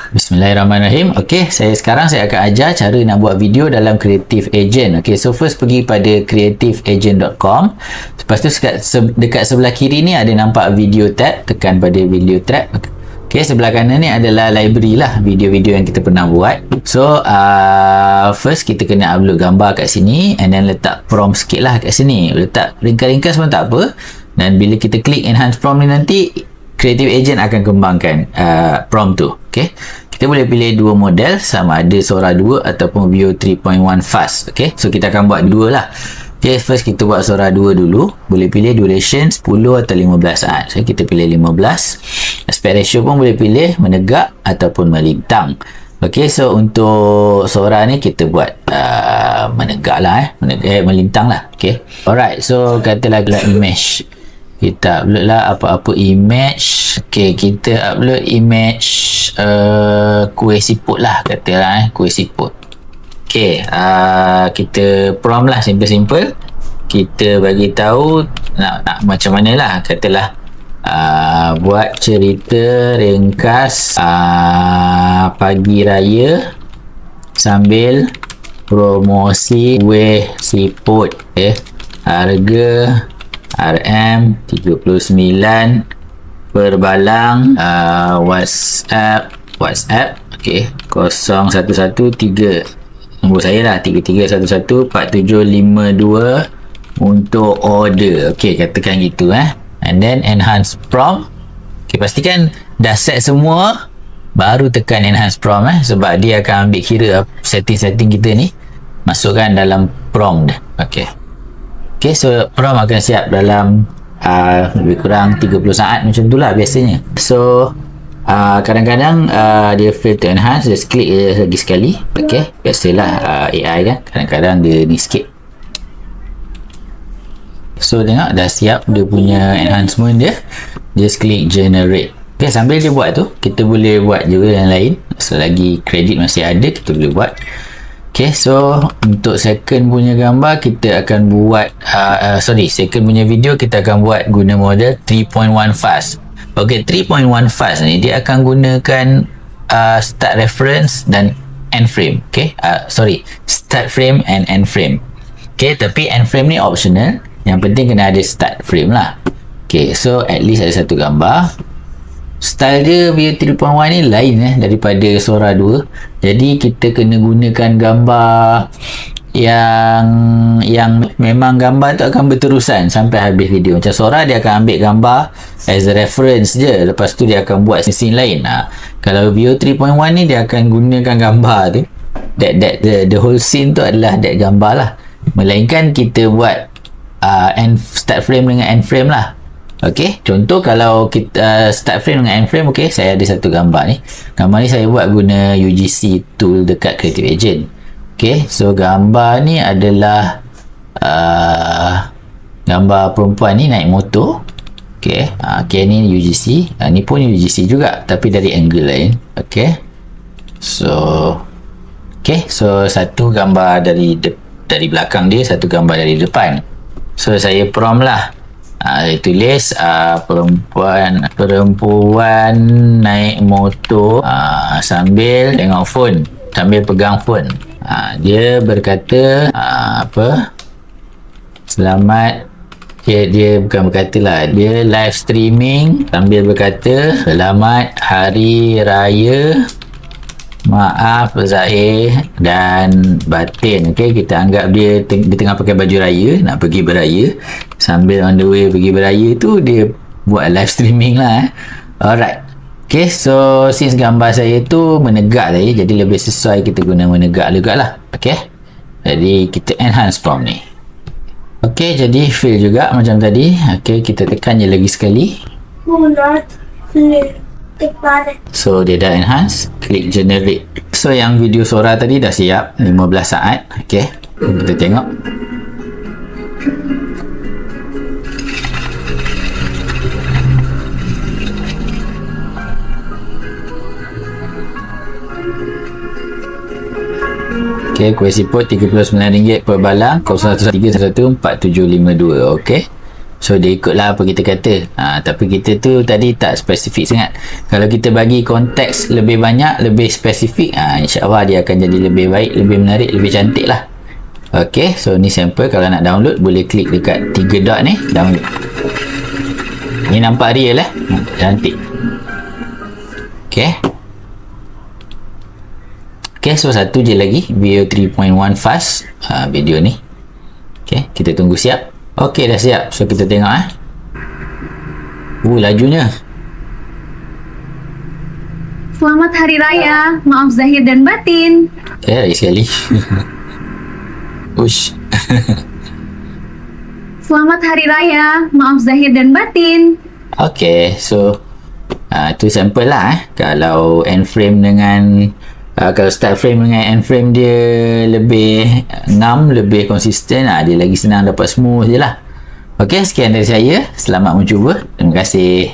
Bismillahirrahmanirrahim. Okey, sekarang saya akan ajar cara nak buat video dalam Creative Agent. Okey, so first pergi pada creativeagent.com. Lepas tu dekat sebelah kiri ni ada nampak video tab, tekan pada video tab. Okey, sebelah kanan ni adalah library lah, video-video yang kita pernah buat. So first kita kena upload gambar kat sini, and then letak prompt sikit lah kat sini. Letak ringkas-ringkas pun tak apa. Dan bila kita klik enhance prompt ni nanti Creative Agent akan kembangkan prompt tu. Okay, kita boleh pilih dua model, sama ada Sora 2 ataupun Veo 3.1 Fast. Okay, so kita akan buat dua lah. Okay, first kita buat Sora 2 dulu. Boleh pilih duration 10 atau 15 saat. So kita pilih 15. Aspect ratio pun boleh pilih menegak ataupun melintang. Okay, so untuk Sora ni kita buat menegak lah, melintang lah. Okay, alright, so katalah image. Kita upload lah apa-apa image. Okay, kita upload image kuih siput lah, katalah kuih siput. Okay, kita prompt lah, simple-simple. Kita bagi tahu nak macam mana lah, katalah buat cerita ringkas pagi raya sambil promosi kuih siput. Okay, harga RM39 per balang. WhatsApp okey, 0113 nombor saya lah 33114752 untuk order. Okey, katakan gitu and then enhance prompt. Okey, pastikan dah set semua baru tekan enhance prompt sebab dia akan ambil kira setting-setting kita ni, masukkan dalam prompt. Okey, so prompt akan siap dalam lebih kurang 30 saat macam tu lah biasanya. So kadang-kadang dia fail to enhance, just klik lagi sekali. Okey, biasalah AI kan, kadang-kadang dia ni sikit. So tengok dah siap dia punya enhancement dia. Just klik generate. Okey, sambil dia buat tu kita boleh buat juga yang lain. Selagi kredit masih ada kita boleh buat. Okay, so untuk second punya gambar kita akan buat second punya video kita akan buat guna model 3.1 Fast. Okay, 3.1 Fast ni dia akan gunakan start reference dan end frame. Okay, start frame and end frame. Okay, tapi end frame ni optional, yang penting kena ada start frame lah. Okay, so at least ada satu gambar. Style dia Veo 3.1 ni lain daripada Sora 2. Jadi kita kena gunakan gambar yang memang gambar tu akan berterusan sampai habis video. Macam Sora dia akan ambil gambar as a reference je, lepas tu dia akan buat scene lain. Kalau Veo 3.1 ni dia akan gunakan gambar tu, the whole scene tu adalah that gambar lah. Melainkan kita buat start frame dengan end frame lah. Okey, contoh kalau kita start frame dengan end frame. Okey, saya ada satu gambar ni. Gambar ni saya buat guna UGC tool dekat Creative Agent. Okey, so gambar ni adalah gambar perempuan ni naik motor. Okey, ni UGC, ni pun UGC juga tapi dari angle lain. Okey, so satu gambar dari belakang dia, satu gambar dari depan. So saya prompt lah. Saya tulis perempuan naik motor sambil tengok phone, sambil pegang phone. Dia berkata selamat, dia bukan berkata lah, dia live streaming sambil berkata selamat hari raya, maaf zahir dan batin. Okey, kita anggap dia tengah pakai baju raya, nak pergi beraya. Sambil on the way pergi beraya tu dia buat live streaming lah. Alright. Okay, so since gambar saya tu menegak tadi, jadi lebih sesuai kita guna menegak juga lah. Okay, jadi kita enhance prompt ni. Okay, jadi fill juga macam tadi. Okay, kita tekan je lagi sekali. So dia dah enhance. Klik generate. So yang video Sora tadi dah siap 15 saat. Okay, kita tengok. Okay, kuih siput RM39 per balang, 0113114752. Okay, So dia ikutlah apa kita kata. Tapi kita tu tadi tak spesifik sangat. Kalau kita bagi konteks lebih banyak, lebih spesifik, insyaAllah dia akan jadi lebih baik, lebih menarik, lebih cantik lah. Ok, so ni sampel. Kalau nak download boleh klik dekat 3 dot ni, download. Ni nampak real cantik. Ok, so satu je lagi video 3.1 fast video ni. Ok, kita tunggu siap. Ok, dah siap. So kita tengok lajunya. Selamat Hari Raya, maaf zahir dan batin. Lagi sekali. Ush. Selamat Hari Raya, maaf zahir dan batin. Ok, so tu sampel lah. Kalau end frame dengan kalau start frame dengan end frame dia lebih ngam, lebih konsisten, dia lagi senang dapat smooth je lah. Ok, sekian dari saya. Selamat mencuba. Terima kasih.